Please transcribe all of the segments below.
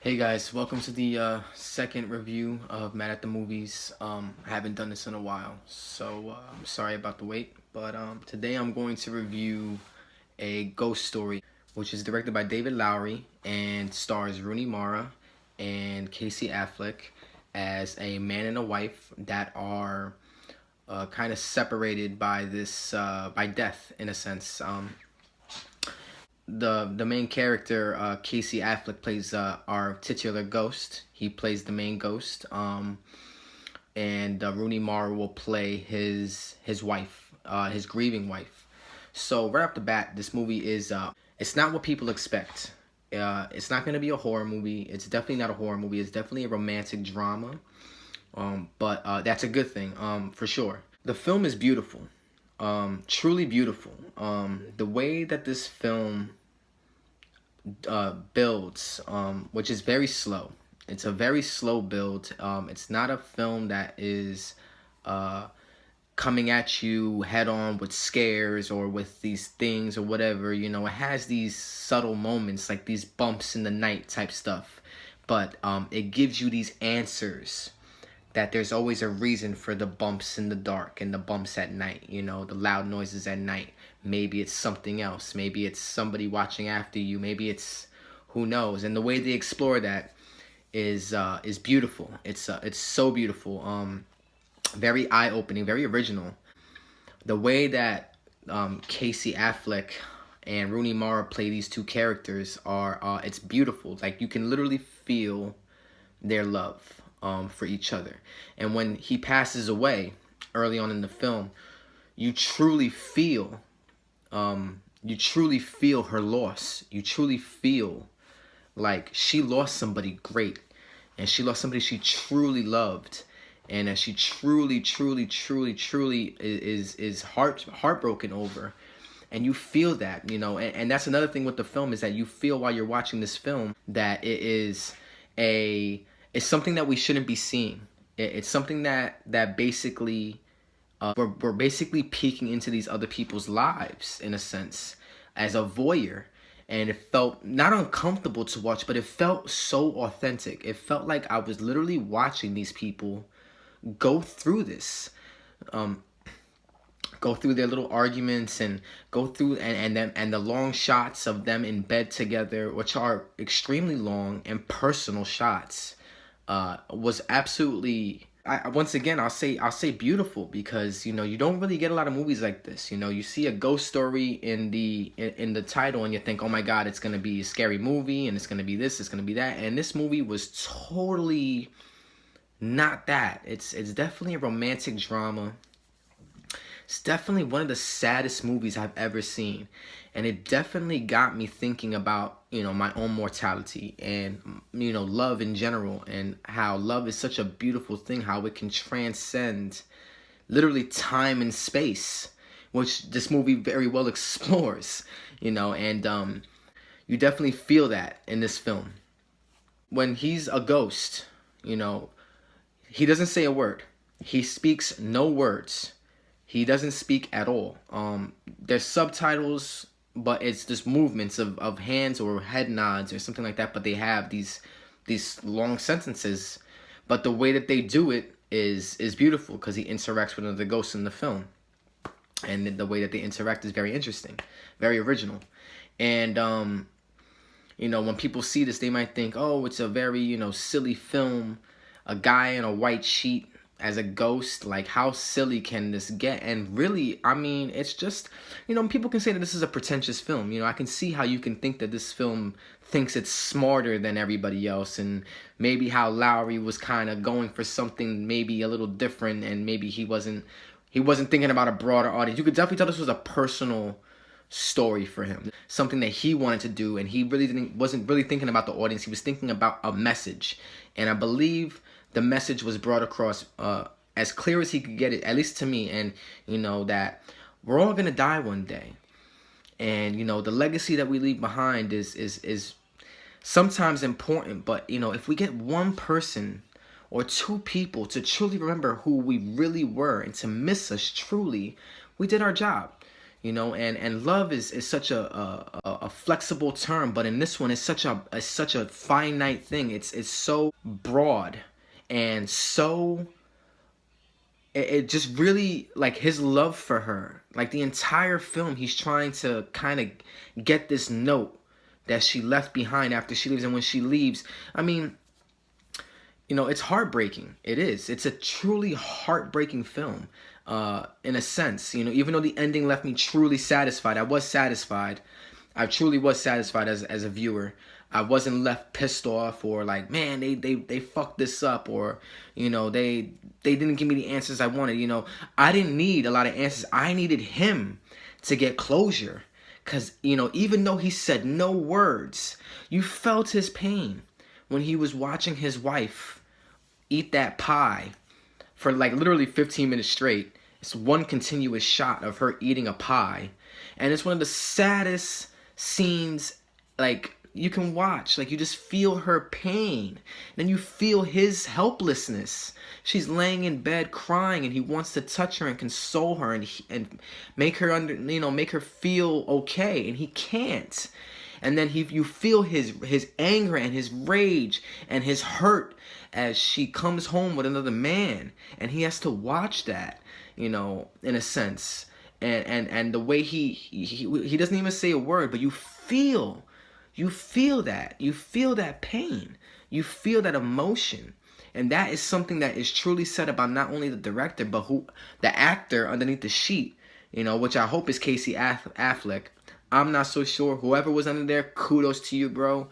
Hey guys, welcome to the second review of Mad at the Movies. I haven't done this in a while, so I'm sorry about the wait. But today I'm going to review a ghost story, which is directed by David Lowery and stars Rooney Mara and Casey Affleck as a man and a wife that are kind of separated by this by death in a sense. The main character, Casey Affleck, plays our titular ghost. He plays the main ghost. And Rooney Mara will play his wife, his grieving wife. So right off the bat, this movie is it's not what people expect. It's not going to be a horror movie. It's definitely not a horror movie. It's definitely a romantic drama. But that's a good thing, for sure. The film is beautiful, truly beautiful. The way that this film builds, which is very slow. It's a very slow build. It's not a film that is coming at you head on with scares or with these things or whatever. You know, it has these subtle moments like these bumps in the night type stuff, but it gives you these answers that there's always a reason for the bumps in the dark and the bumps at night, you know, the loud noises at night. Maybe it's something else. Maybe it's somebody watching after you. Maybe it's who knows. And the way they explore that is beautiful. It's so beautiful. Very eye-opening, very original. The way that Casey Affleck and Rooney Mara play these two characters are it's beautiful. Like you can literally feel their love for each other. And when he passes away early on in the film, you truly feel her loss. You truly feel like she lost somebody great, and she lost somebody she truly loved, and she truly is heartbroken over. And you feel that, you know, and that's another thing with the film, is that you feel while you're watching this film that it's something that we shouldn't be seeing. It's something that basically we're basically peeking into these other people's lives in a sense as a voyeur, and it felt not uncomfortable to watch, but it felt so authentic. It felt like I was literally watching these people go through this, go through their little arguments, and go through and the long shots of them in bed together, which are extremely long and personal shots. Was absolutely, once again, I'll say beautiful, because you know you don't really get a lot of movies like this. You know, you see a ghost story in the title and you think, oh my god, it's gonna be a scary movie and it's gonna be this, it's gonna be that, and this movie was totally not that. It's definitely a romantic drama. It's definitely one of the saddest movies I've ever seen. And it definitely got me thinking about, you know, my own mortality and, you know, love in general, and how love is such a beautiful thing, how it can transcend literally time and space, which this movie very well explores, you know, and you definitely feel that in this film. When he's a ghost, you know, he doesn't say a word. He speaks no words. He doesn't speak at all. There's subtitles, but it's just movements of hands or head nods or something like that. But they have these long sentences. But the way that they do it is beautiful, because he interacts with another ghost in the film, and the way that they interact is very interesting, very original. And you know, when people see this, they might think, oh, it's a very, you know, silly film. A guy in a white sheet as a ghost, like how silly can this get? And really, I mean, it's just, you know, people can say that this is a pretentious film. You know, I can see how you can think that this film thinks it's smarter than everybody else, and maybe how Lowery was kind of going for something maybe a little different, and maybe he wasn't thinking about a broader audience. You could definitely tell this was a personal story for him, something that he wanted to do, and he really wasn't really thinking about the audience. He was thinking about a message, and I believe the message was brought across as clear as he could get it, at least to me. And you know, that we're all gonna die one day, and you know, the legacy that we leave behind is sometimes important. But you know, if we get one person or two people to truly remember who we really were and to miss us truly, we did our job. you know. And love is such a flexible term, but in this one, it's such a finite thing. It's so broad, and so it just really, like, his love for her, like the entire film, he's trying to kind of get this note that she left behind after she leaves. And when she leaves, I mean, you know, it's heartbreaking. It is. It's a truly heartbreaking film, in a sense. You know, even though the ending left me truly satisfied, I was satisfied. I truly was satisfied as a viewer. I wasn't left pissed off, or like, man, they fucked this up, or, you know, they didn't give me the answers I wanted. You know, I didn't need a lot of answers. I needed him to get closure. Cause, you know, even though he said no words, you felt his pain when he was watching his wife eat that pie for like literally 15 minutes straight. It's one continuous shot of her eating a pie. And it's one of the saddest scenes, like, you can watch. Like, you just feel her pain. Then you feel his helplessness. She's laying in bed crying, and he wants to touch her and console her, and make her make her feel okay, and he can't. And then you feel his anger and his rage and his hurt as she comes home with another man, and he has to watch that, you know, in a sense. And the way he doesn't even say a word, but you feel that. You feel that pain. You feel that emotion. And that is something that is truly said about not only the director, but the actor underneath the sheet, you know, which I hope is Casey Affleck. I'm not so sure. Whoever was under there, kudos to you, bro.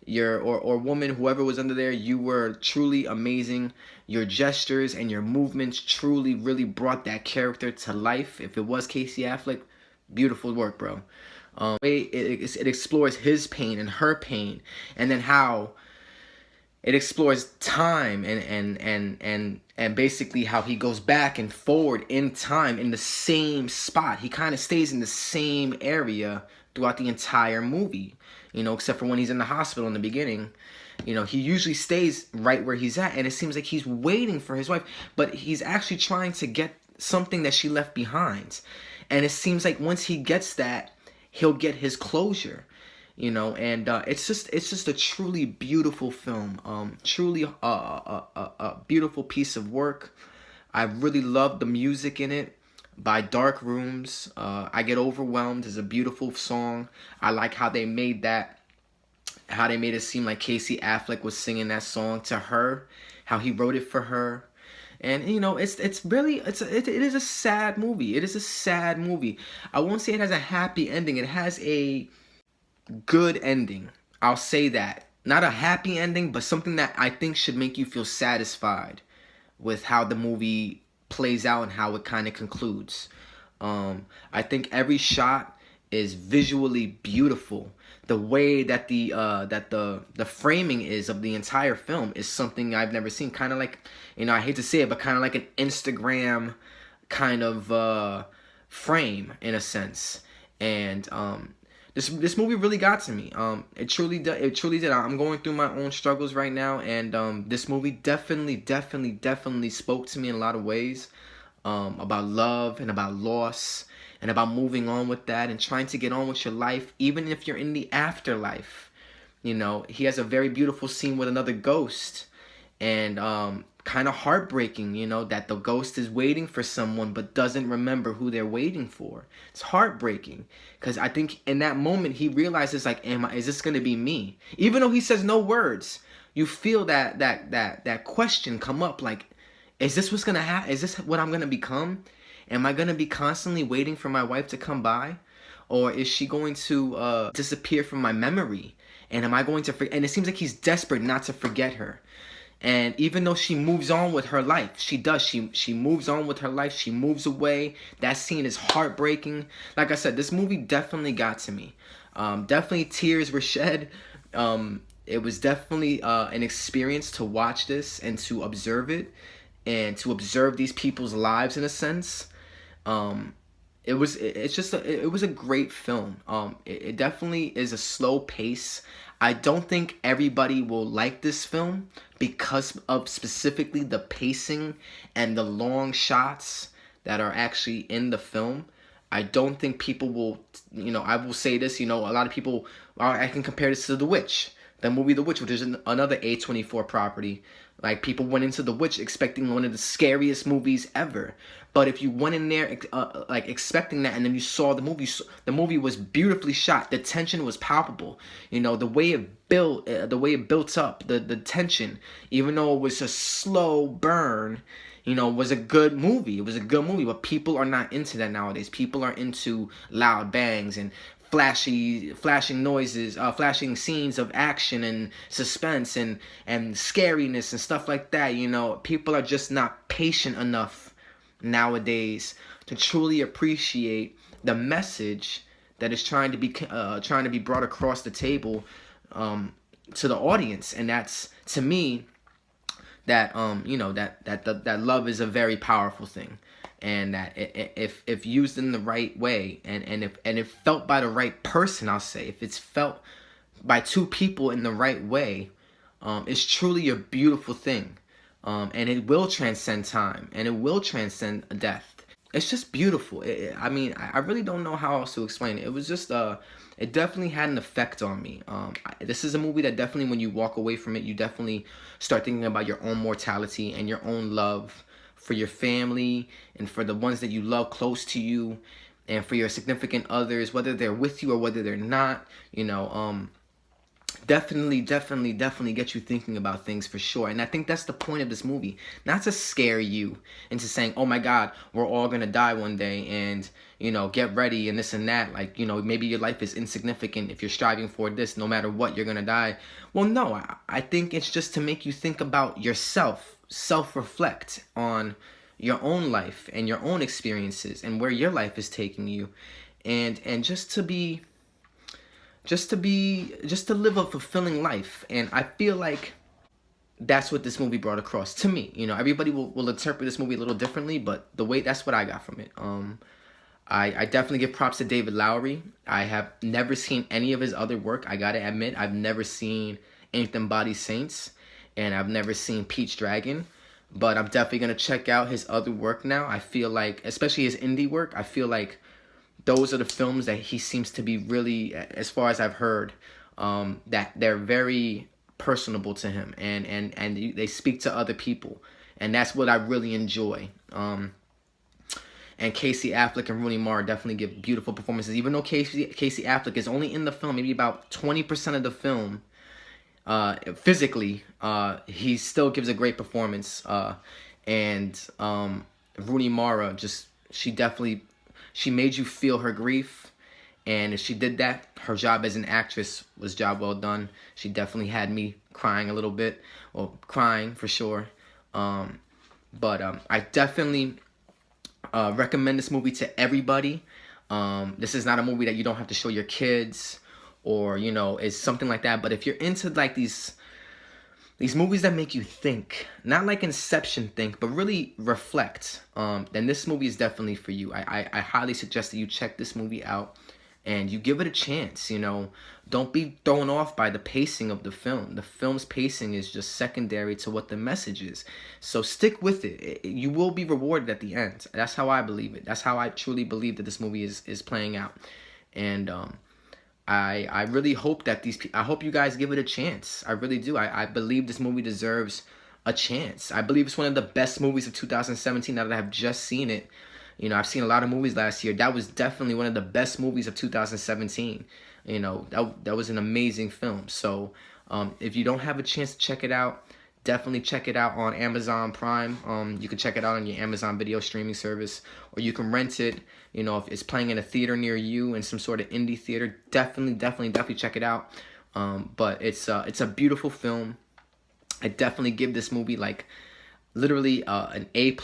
Or woman, whoever was under there, you were truly amazing. Your gestures and your movements truly really brought that character to life. If it was Casey Affleck, beautiful work, bro. It explores his pain and her pain, and then how it explores time and basically how he goes back and forward in time in the same spot. He kind of stays in the same area throughout the entire movie, you know, except for when he's in the hospital in the beginning. You know, he usually stays right where he's at, and it seems like he's waiting for his wife, but he's actually trying to get something that she left behind. And it seems like once he gets that, he'll get his closure, you know. And it's just a truly beautiful film, truly a beautiful piece of work. I really love the music in it by Dark Rooms. I Get Overwhelmed is a beautiful song. I like how they made it seem like Casey Affleck was singing that song to her, how he wrote it for her. And, you know, it is a sad movie. It is a sad movie. I won't say it has a happy ending. It has a good ending. I'll say that. Not a happy ending, but something that I think should make you feel satisfied with how the movie plays out and how it kind of concludes. I think every shot is visually beautiful. The way that the framing is of the entire film is something I've never seen. Kind of like, you know, I hate to say it, but kind of like an Instagram kind of frame in a sense. And this movie really got to me. It truly did. It truly did. I'm going through my own struggles right now, and this movie definitely spoke to me in a lot of ways, about love and about loss and about moving on with that and trying to get on with your life, even if you're in the afterlife. You know, he has a very beautiful scene with another ghost, and kind of heartbreaking, you know, that the ghost is waiting for someone but doesn't remember who they're waiting for. It's heartbreaking, because I think in that moment he realizes, like, is this gonna be me? Even though he says no words, you feel that question come up, like, is this what's gonna happen? Is this what I'm gonna become? Am I gonna be constantly waiting for my wife to come by? Or is she going to disappear from my memory? And am I going to forget? And it seems like he's desperate not to forget her. And even though she moves on with her life, she does. She moves on with her life. She moves away. That scene is heartbreaking. Like I said, this movie definitely got to me. Definitely tears were shed. It was definitely an experience to watch this and to observe it, and to observe these people's lives in a sense. It was a great film. It definitely is a slow pace. I don't think everybody will like this film because of specifically the pacing and the long shots that are actually in the film. I don't think people will, I will say this, a lot of people, I can compare this to The Witch. The movie The Witch, which is another A24 property. Like, people went into The Witch expecting one of the scariest movies ever. But if you went in there like expecting that, and then you saw the movie was beautifully shot. The tension was palpable. The way it built up, the tension, even though it was a slow burn, was a good movie. It was a good movie, but people are not into that nowadays. People are into loud bangs and flashing noises, flashing scenes of action and suspense and scariness and stuff like that. People are just not patient enough nowadays to truly appreciate the message that is trying to be brought across the table to the audience. And that's, to me, that that love is a very powerful thing, and that if used in the right way, and if felt by the right person, I'll say, if it's felt by two people in the right way, it's truly a beautiful thing, and it will transcend time, and it will transcend death. It's just beautiful. I mean, I really don't know how else to explain it. It was just it definitely had an effect on me. This is a movie that definitely, when you walk away from it, you definitely start thinking about your own mortality and your own love for your family and for the ones that you love close to you, and for your significant others, whether they're with you or whether they're not. Definitely get you thinking about things, for sure. And I think that's the point of this movie. Not to scare you into saying, oh my God, we're all gonna die one day, and get ready and this and that. Like, maybe your life is insignificant if you're striving for this. No matter what, you're gonna die. Well, no, I think it's just to make you think about yourself, self-reflect on your own life and your own experiences and where your life is taking you, and just to live a fulfilling life. And I feel like that's what this movie brought across to me. Everybody will interpret this movie a little differently, but that's what I got from it. I definitely give props to David Lowery. I have never seen any of his other work. I gotta admit, I've never seen Anything Body Saints, and I've never seen Pete's Dragon, but I'm definitely gonna check out his other work now. I feel like, especially his indie work, I feel like those are the films that he seems to be really, as far as I've heard, that they're very personable to him, and they speak to other people, and that's what I really enjoy. And Casey Affleck and Rooney Mara definitely give beautiful performances. Even though Casey Affleck is only in the film maybe about 20% of the film, physically, he still gives a great performance. And Rooney Mara, she made you feel her grief, and if she did that, her job as an actress was job well done. She definitely had me crying a little bit, or crying for sure. But I definitely recommend this movie to everybody. This is not a movie that you don't have to show your kids, or it's something like that. But if you're into like these movies that make you think, not like Inception think, but really reflect, then this movie is definitely for you. I highly suggest that you check this movie out and you give it a chance. Don't be thrown off by the pacing of the film. The film's pacing is just secondary to what the message is. So stick with it. You will be rewarded at the end. That's how I believe it. That's how I truly believe that this movie is playing out. And I really hope that I hope you guys give it a chance. I really do. I believe this movie deserves a chance. I believe it's one of the best movies of 2017 now that I have just seen it. I've seen a lot of movies last year. That was definitely one of the best movies of 2017. That was an amazing film. So if you don't have a chance to check it out, definitely check it out on Amazon Prime. You can check it out on your Amazon video streaming service, or you can rent it. If it's playing in a theater near you, in some sort of indie theater, definitely check it out. But it's a beautiful film. I definitely give this movie like literally an A+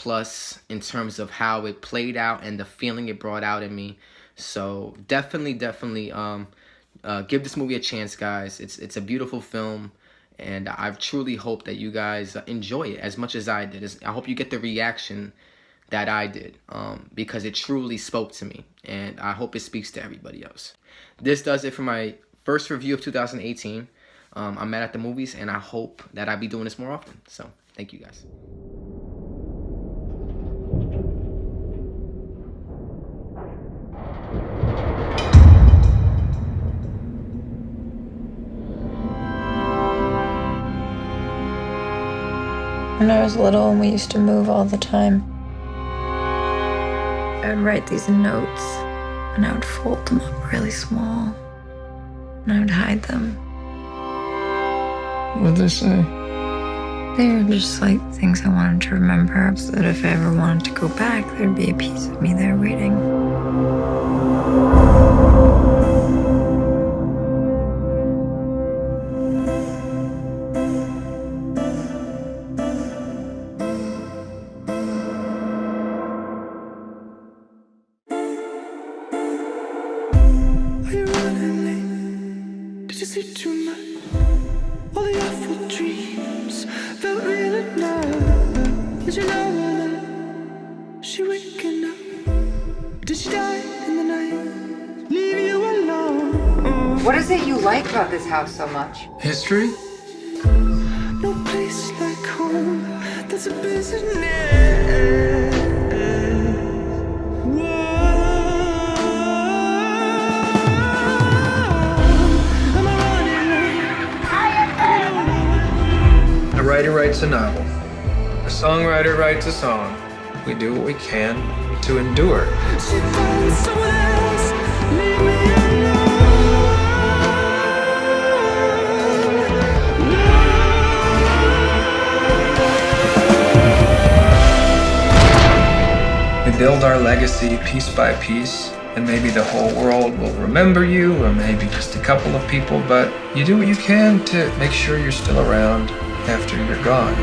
in terms of how it played out and the feeling it brought out in me. So definitely give this movie a chance, guys. It's a beautiful film, and I truly hope that you guys enjoy it as much as I did. I hope you get the reaction that I did, because it truly spoke to me, and I hope it speaks to everybody else. This does it for my first review of 2018. I'm mad at the movies, and I hope that I'll be doing this more often. So thank you guys. When I was little and we used to move all the time, I would write these notes and I would fold them up really small and I would hide them. What'd they say? They were just like things I wanted to remember so that if I ever wanted to go back, there'd be a piece of me there waiting. Are you running late? Did you see too much? All the awful dreams felt real at night. Did you know that she waking up? Did she die in the night? Leave you alone. What is it you like about this house so much? History? No place like home. That's a business. A writer writes a novel. A songwriter writes a song. We do what we can to endure. She found someone else. Leave me We build our legacy piece by piece, and maybe the whole world will remember you, or maybe just a couple of people, but you do what you can to make sure you're still around after you're gone.